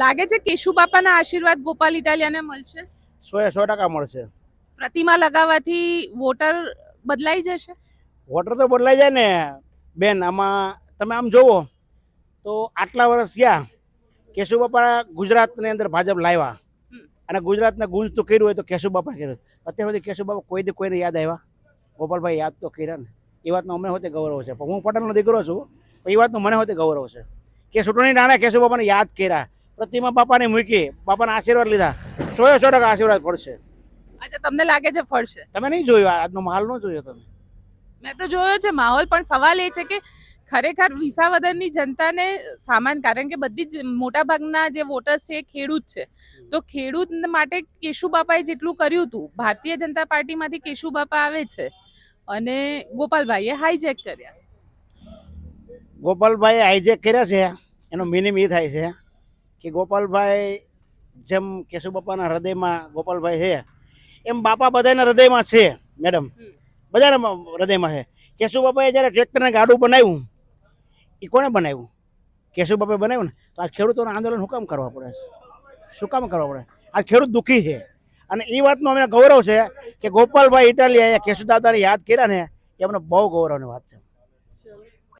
લાગે છે કેશુ બાપાના આશીર્વાદ ગોપાલ ઇટાલિયાને મળશે? 100% મળશે. પ્રતિમા લગાવવાથી વોટર બદલાઈ જશે? વોટર તો બદલાઈ જાય ને બેન. આમાં તમે આમ જોવો તો આટલા વર્ષ થયા કેશુ બાપા ગુજરાતની અંદર ભાજપ લાવ્યા અને ગુજરાતને ગુંજ તો કર્યું હોય તો કેશુ બાપા કર્યું. અત્યાર સુધી કેશુ બાપા કોઈને યાદ આવ્યા? ગોપાલભાઈ યાદ તો કર્યા ને. એ વાતનો અમને હોતે ગૌરવ છે. પણ હું પટેલનો દીકરો છું, પણ એ વાતનો મને હોતે ગૌરવ છે કે ચૂંટણી ટાણે કેશુ બાપાને યાદ કર્યા, પ્રતિમા બાપાને મૂકી, બાપાના આશીર્વાદ લીધા. 100% આશીર્વાદ પડશે. અચ્છા, તમને લાગે છે ફળશે? તમે નહીં જોયું આજનો માહોલ? ન જોયો તમે? મેં તો જોયો છે માહોલ, પણ સવાલ એ છે કે ખરેખર વિસાવદરની જનતાને સામાન, કારણ કે બધી જ મોટાભાગના જે વોટર્સ છે એ ખેડૂત છે, તો ખેડૂત માટે કેશુ બાપાએ જેટલું કર્યું હતું, ભારતીય જનતા પાર્ટીમાંથી કેશુ બાપા આવે છે અને ગોપાલભાઈએ હાઈજેક કર્યા. ગોપાલભાઈ હાઈજેક કર્યા છે એનો મિનિંગ એ થાય છે કે ગોપાલભાઈ જેમ કેશુ બાપાના હૃદયમાં ગોપાલભાઈ છે, એમ બાપા બધાના હૃદયમાં છે મેડમ. બધાના હૃદયમાં છે. કેશુ બાપાએ જ્યારે ટ્રેક્ટરને ગાડું બનાવ્યું, એ કોણે બનાવ્યું? કેશુ બાપાએ બનાવ્યું ને. તો આ ખેડૂતોનું આંદોલન શું કામ કરવા પડે? શું કામ કરવા પડે? આ ખેડૂત દુઃખી છે અને એ વાતનો અમને ગૌરવ છે કે ગોપાલભાઈ ઇટાલિયાએ કેશુ દાદાને યાદ કર્યા ને, એ અમને બહુ ગૌરવની વાત છે.